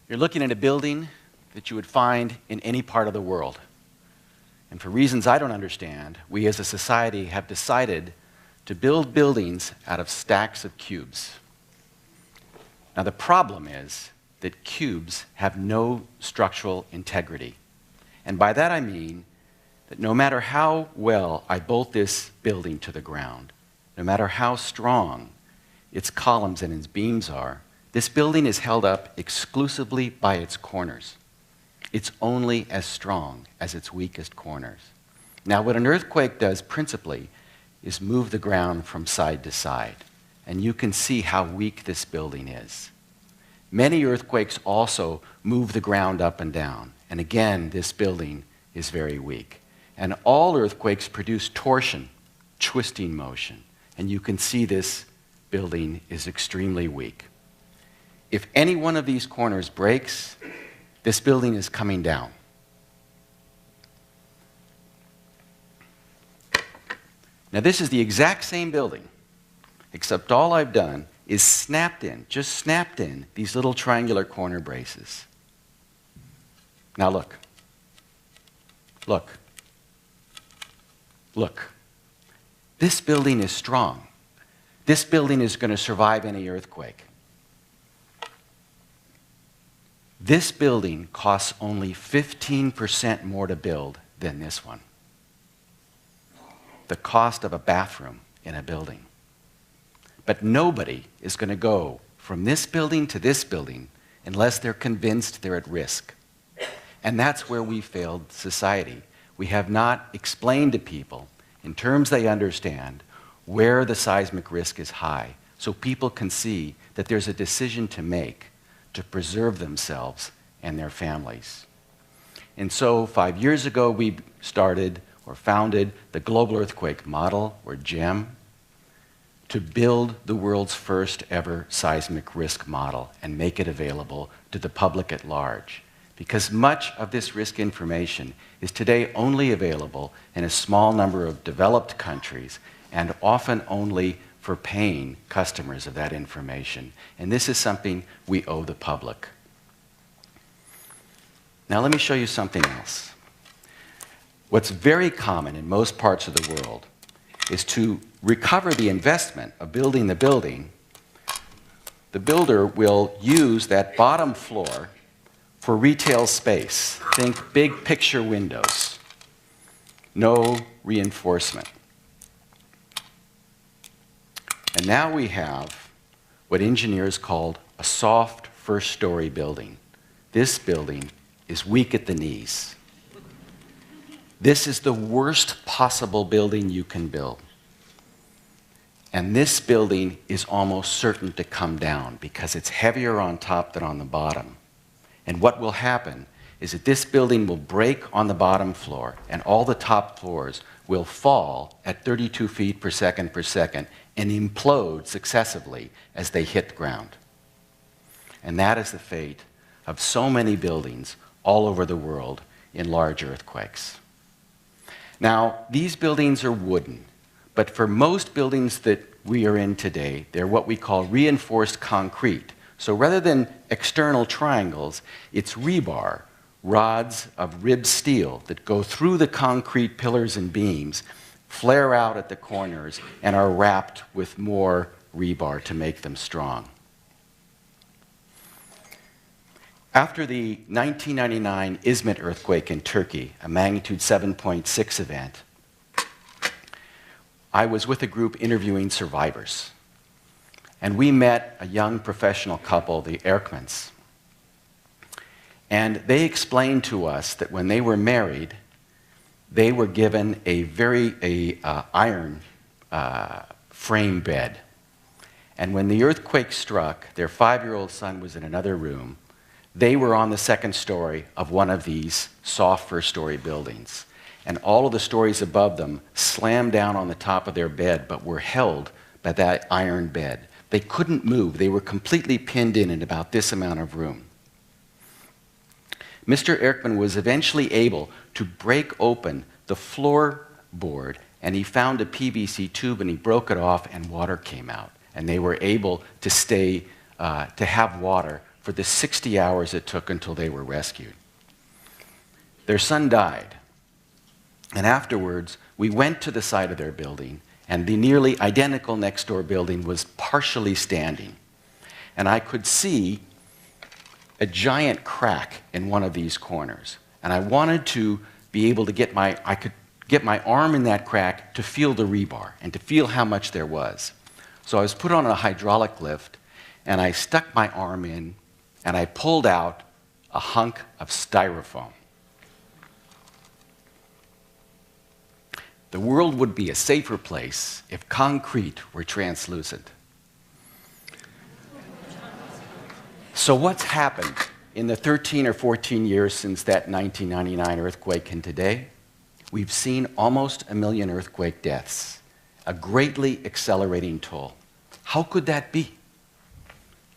You're looking at a building that you would find in any part of the world. And for reasons I don't understand, we as a society have decided to build buildings out of stacks of cubes. Now the problem is that cubes have no structural integrity. And by that I mean that no matter how well I bolt this building to the ground, no matter how strong its columns and its beams are, this building is held up exclusively by its corners. It's only as strong as its weakest corners. Now, what an earthquake does principally is move the ground from side to side, and you can see how weak this building is. Many earthquakes also move the ground up and down, and again, this building is very weak. And all earthquakes produce torsion, twisting motion, and you can see this building is extremely weak. If any one of these corners breaks, this building is coming down. Now this is the exact same building, except all I've done is just snapped in these little triangular corner braces. Now look. Look. Look. This building is strong. This building is going to survive any earthquake. This building costs only 15% more to build than this one. The cost of a bathroom in a building. But nobody is going to go from this building to this building unless they're convinced they're at risk. And that's where we failed society. We have not explained to people, in terms they understand, where the seismic risk is high, so people can see that there's a decision to make to preserve themselves and their families. And so 5 years ago, we founded the Global Earthquake Model, or GEM, to build the world's first ever seismic risk model and make it available to the public at large. Because much of this risk information is today only available in a small number of developed countries, and often only for paying customers of that information. And this is something we owe the public. Now let me show you something else. What's very common in most parts of the world is to recover the investment of building the building. The builder will use that bottom floor for retail space. Think big picture windows. No reinforcement. And now we have what engineers called a soft first-story building. This building is weak at the knees. This is the worst possible building you can build. And this building is almost certain to come down because it's heavier on top than on the bottom. And what will happen is that this building will break on the bottom floor, and all the top floors will fall at 32 feet per second and implode successively as they hit the ground. And that is the fate of so many buildings all over the world in large earthquakes. Now, these buildings are wooden, but for most buildings that we are in today, they're what we call reinforced concrete. So rather than external triangles, it's rebar, rods of ribbed steel that go through the concrete pillars and beams, flare out at the corners, and are wrapped with more rebar to make them strong. After the 1999 Izmit earthquake in Turkey, a magnitude 7.6 event, I was with a group interviewing survivors. And we met a young professional couple, the Erkmans. And they explained to us that when they were married, they were given a iron frame bed. And when the earthquake struck, their 5-year-old son was in another room. They were on the second story of one of these soft first-story buildings. And all of the stories above them slammed down on the top of their bed, but were held by that iron bed. They couldn't move. They were completely pinned in about this amount of room. Mr. Erkman was eventually able to break open the floorboard, and he found a PVC tube, and he broke it off, and water came out. And they were able to have water for the 60 hours it took until they were rescued. Their son died, and afterwards, we went to the side of their building, and the nearly identical next-door building was partially standing. And I could see a giant crack in one of these corners. And I wanted to be able to get my arm in that crack to feel the rebar and to feel how much there was. So I was put on a hydraulic lift, and I stuck my arm in, and I pulled out a hunk of styrofoam. The world would be a safer place if concrete were translucent. So what's happened in the 13 or 14 years since that 1999 earthquake and today? We've seen almost 1 million earthquake deaths, a greatly accelerating toll. How could that be?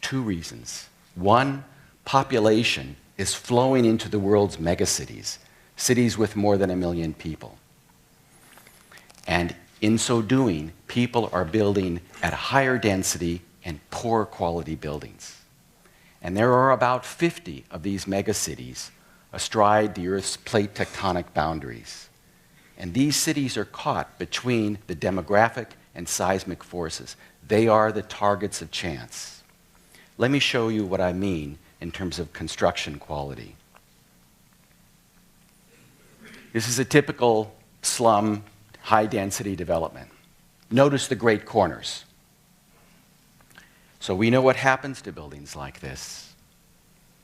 2 reasons. One, population is flowing into the world's megacities, cities with more than 1 million people. And in so doing, people are building at a higher density and poor quality buildings. And there are about 50 of these megacities astride the Earth's plate tectonic boundaries. And these cities are caught between the demographic and seismic forces. They are the targets of chance. Let me show you what I mean in terms of construction quality. This is a typical slum, high-density development. Notice the great corners. So we know what happens to buildings like this.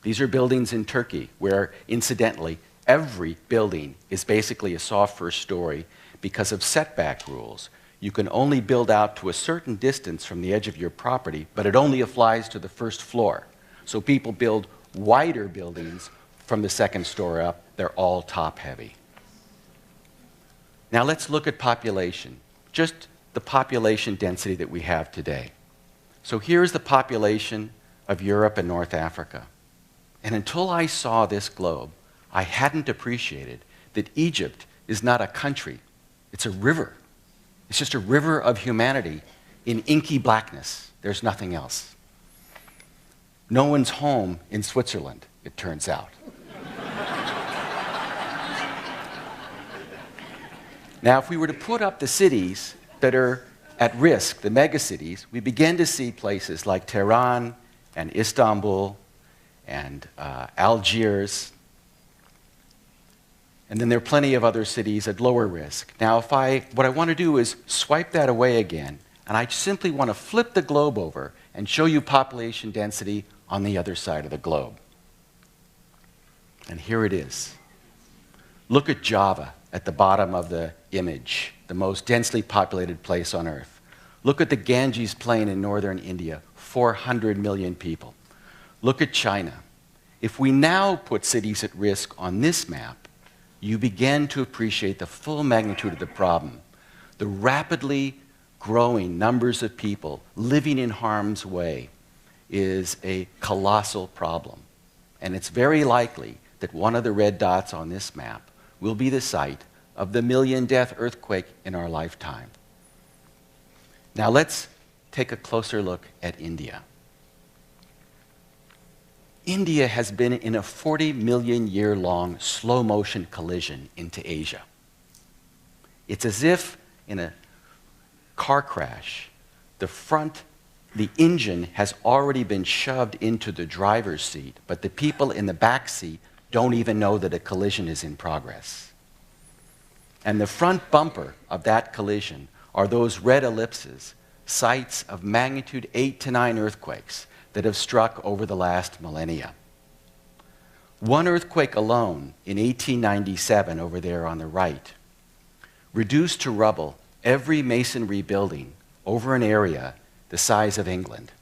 These are buildings in Turkey where, incidentally, every building is basically a soft first story because of setback rules. You can only build out to a certain distance from the edge of your property, but it only applies to the first floor. So people build wider buildings from the second story up. They're all top-heavy. Now let's look at population, just the population density that we have today. So here's the population of Europe and North Africa. And until I saw this globe, I hadn't appreciated that Egypt is not a country, it's a river. It's just a river of humanity in inky blackness. There's nothing else. No one's home in Switzerland, it turns out. Now, if we were to put up the cities that are at risk, the megacities, we begin to see places like Tehran and Istanbul and Algiers. And then there are plenty of other cities at lower risk. Now, what I want to do is swipe that away again, and I simply want to flip the globe over and show you population density on the other side of the globe. And here it is. Look at Java at the bottom of the image, the most densely populated place on Earth. Look at the Ganges Plain in northern India, 400 million people. Look at China. If we now put cities at risk on this map, you begin to appreciate the full magnitude of the problem. The rapidly growing numbers of people living in harm's way is a colossal problem. And it's very likely that one of the red dots on this map will be the site of the 1 million death earthquake in our lifetime. Now let's take a closer look at India. India has been in a 40 million year long slow motion collision into Asia. It's as if in a car crash, the engine has already been shoved into the driver's seat, but the people in the back seat don't even know that a collision is in progress. And the front bumper of that collision are those red ellipses, sites of magnitude 8 to 9 earthquakes that have struck over the last millennia. One earthquake alone in 1897 over there on the right reduced to rubble every masonry building over an area the size of England.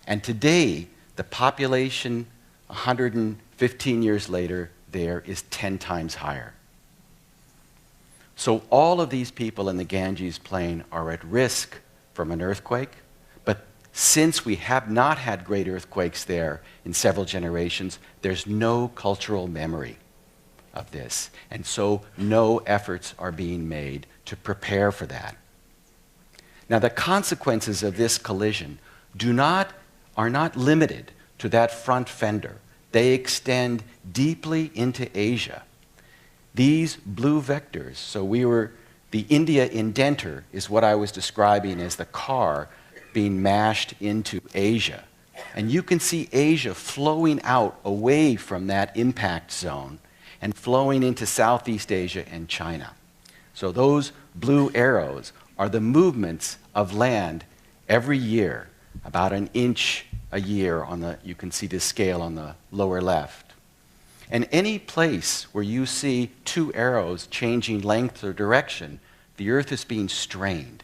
And today, the population 115 years later there is 10 times higher. So all of these people in the Ganges Plain are at risk from an earthquake, but since we have not had great earthquakes there in several generations, there's no cultural memory of this. And so no efforts are being made to prepare for that. Now, the consequences of this collision are not limited to that front fender. They extend deeply into Asia. These blue vectors, the India indenter is what I was describing as the car being mashed into Asia. And you can see Asia flowing out away from that impact zone and flowing into Southeast Asia and China. So those blue arrows are the movements of land every year, about an inch a year you can see this scale on the lower left. And any place where you see two arrows changing length or direction, the Earth is being strained.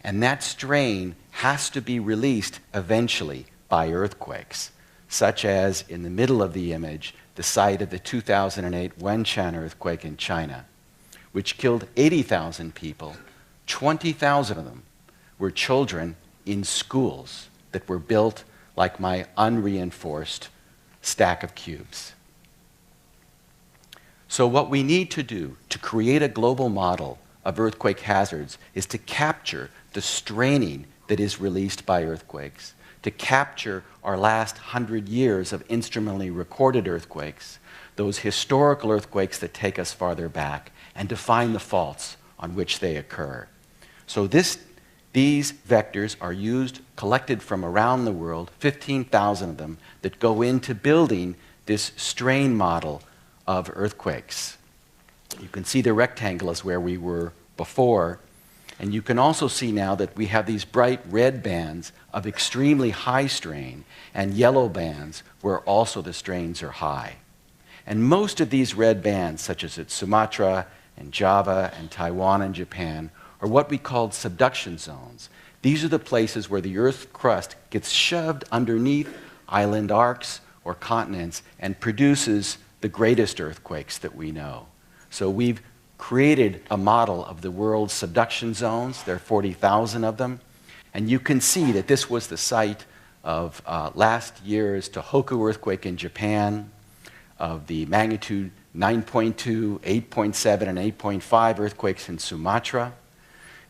And that strain has to be released eventually by earthquakes, such as in the middle of the image, the site of the 2008 Wenchuan earthquake in China, which killed 80,000 people. 20,000 of them were children in schools that were built like my unreinforced stack of cubes. So what we need to do to create a global model of earthquake hazards is to capture the straining that is released by earthquakes, to capture our last 100 years of instrumentally recorded earthquakes, those historical earthquakes that take us farther back, and to find the faults on which they occur. So these vectors are collected from around the world, 15,000 of them, that go into building this strain model of earthquakes. You can see the rectangle is where we were before, and you can also see now that we have these bright red bands of extremely high strain and yellow bands where also the strains are high. And most of these red bands, such as at Sumatra and Java and Taiwan and Japan, are what we call subduction zones. These are the places where the Earth's crust gets shoved underneath island arcs or continents and produces the greatest earthquakes that we know. So we've created a model of the world's subduction zones. There are 40,000 of them. And you can see that this was the site of last year's Tohoku earthquake in Japan, of the magnitude 9.2, 8.7, and 8.5 earthquakes in Sumatra,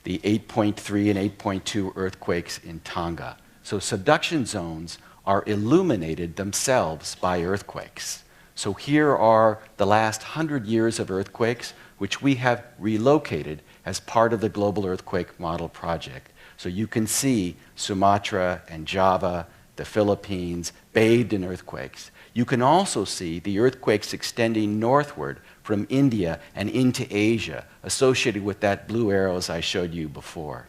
the 8.3 and 8.2 earthquakes in Tonga. So subduction zones are illuminated themselves by earthquakes. So here are the last 100 years of earthquakes, which we have relocated as part of the Global Earthquake Model Project. So you can see Sumatra and Java, the Philippines, bathed in earthquakes. You can also see the earthquakes extending northward from India and into Asia, associated with that blue arrows I showed you before.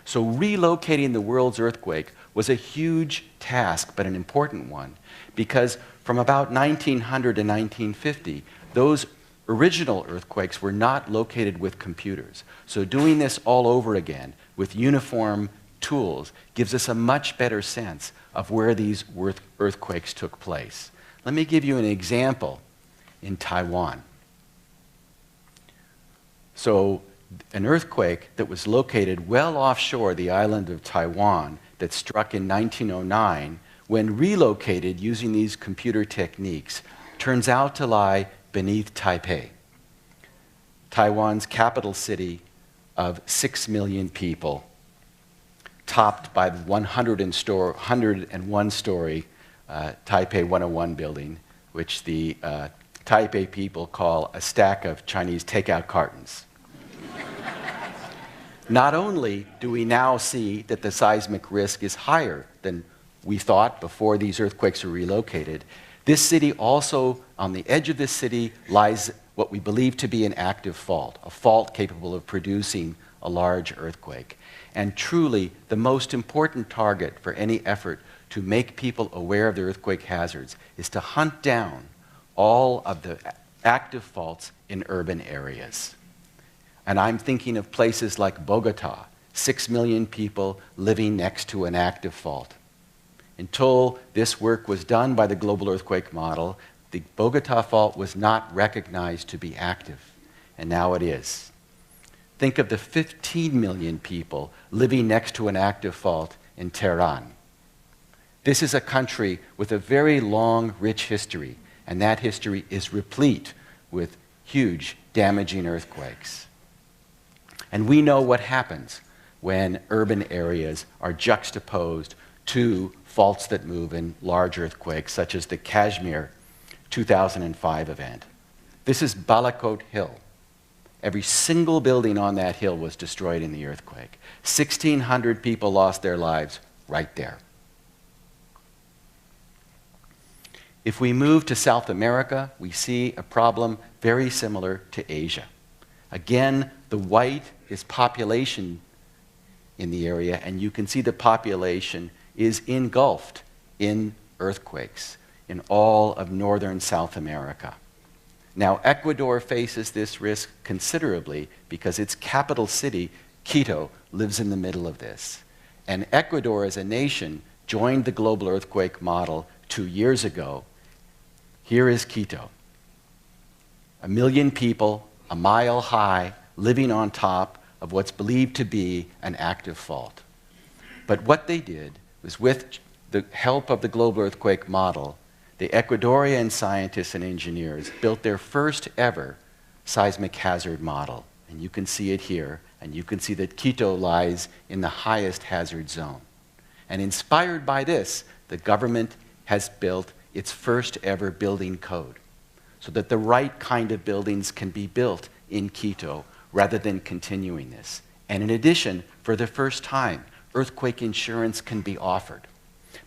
So relocating the world's earthquake was a huge task, but an important one, because from about 1900 to 1950, those original earthquakes were not located with computers. So doing this all over again with uniform tools gives us a much better sense of where these earthquakes took place. Let me give you an example in Taiwan. So an earthquake that was located well offshore the island of Taiwan that struck in 1909, when relocated using these computer techniques, turns out to lie beneath Taipei, Taiwan's capital city of 6 million people, topped by the 101-story Taipei 101 building, which the Taipei people call a stack of Chinese takeout cartons. Not only do we now see that the seismic risk is higher than we thought before these earthquakes were relocated, this city also, on the edge of this city, lies what we believe to be an active fault, a fault capable of producing a large earthquake. And truly, the most important target for any effort to make people aware of the earthquake hazards is to hunt down all of the active faults in urban areas. And I'm thinking of places like Bogota, 6 million people living next to an active fault. Until this work was done by the Global Earthquake Model, the Bogota fault was not recognized to be active, and now it is. Think of the 15 million people living next to an active fault in Tehran. This is a country with a very long, rich history, and that history is replete with huge, damaging earthquakes. And we know what happens when urban areas are juxtaposed to faults that move in large earthquakes, such as the Kashmir 2005 event. This is Balakot Hill. Every single building on that hill was destroyed in the earthquake. 1,600 people lost their lives right there. If we move to South America, we see a problem very similar to Asia. Again, the white is population in the area, and you can see the population is engulfed in earthquakes in all of northern South America. Now, Ecuador faces this risk considerably because its capital city, Quito, lives in the middle of this. And Ecuador, as a nation, joined the global earthquake model 2 years ago. Here is Quito. 1 million people, a mile high, living on top of what's believed to be an active fault. But what they did was, with the help of the global earthquake model, the Ecuadorian scientists and engineers built their first ever seismic hazard model. And you can see it here, and you can see that Quito lies in the highest hazard zone. And inspired by this, the government has built its first ever building code so that the right kind of buildings can be built in Quito rather than continuing this. And in addition, for the first time, earthquake insurance can be offered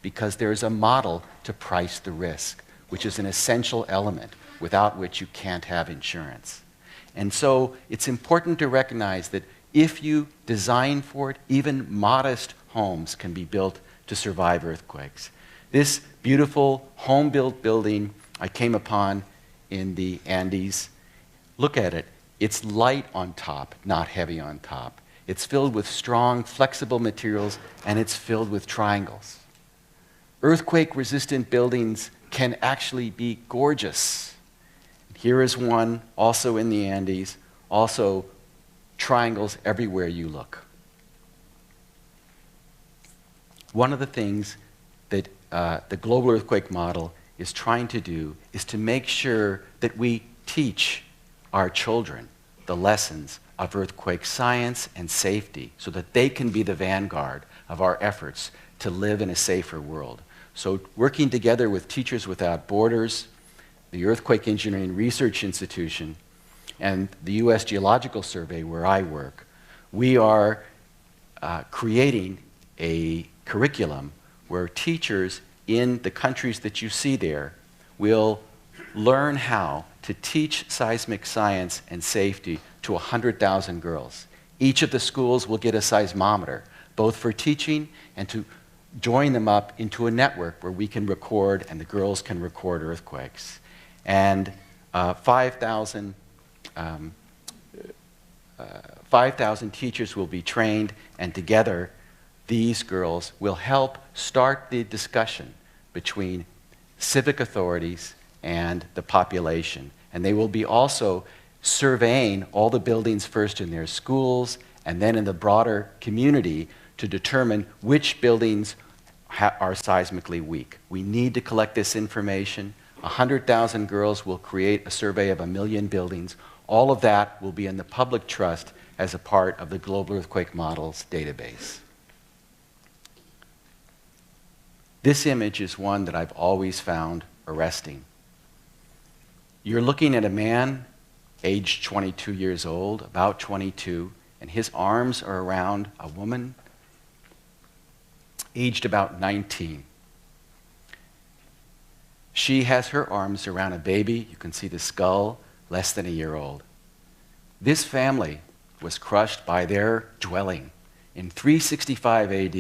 because there is a model to price the risk, which is an essential element without which you can't have insurance. And so it's important to recognize that if you design for it, even modest homes can be built to survive earthquakes. This beautiful home-built building I came upon in the Andes, look at it. It's light on top, not heavy on top. It's filled with strong, flexible materials, and it's filled with triangles. Earthquake-resistant buildings can actually be gorgeous. Here is one, also in the Andes, also triangles everywhere you look. One of the things that the global earthquake model is trying to do is to make sure that we teach our children the lessons of earthquake science and safety so that they can be the vanguard of our efforts to live in a safer world. So working together with Teachers Without Borders, the Earthquake Engineering Research Institution, and the U.S. Geological Survey, where I work, we are creating a curriculum where teachers in the countries that you see there will learn how to teach seismic science and safety to 100,000 girls. Each of the schools will get a seismometer, both for teaching and to join them up into a network where we can record and the girls can record earthquakes. And 5,000 teachers will be trained, and together these girls will help start the discussion between civic authorities and the population. And they will be also surveying all the buildings first in their schools and then in the broader community to determine which buildings are seismically weak. We need to collect this information. 100,000 girls will create a survey of 1 million buildings. All of that will be in the public trust as a part of the Global Earthquake Models database. This image is one that I've always found arresting. You're looking at a man, aged 22 years old, about 22, and his arms are around a woman, aged about 19. She has her arms around a baby. You can see the skull, less than a year old. This family was crushed by their dwelling in 365 AD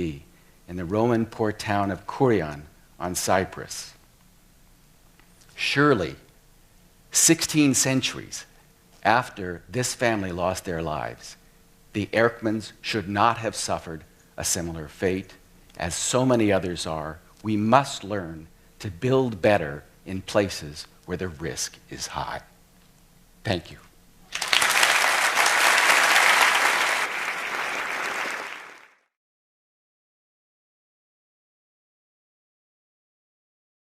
in the Roman port town of Kourion on Cyprus. Surely, 16 centuries after this family lost their lives, the Erckmans should not have suffered a similar fate. As so many others are, we must learn to build better in places where the risk is high. Thank you.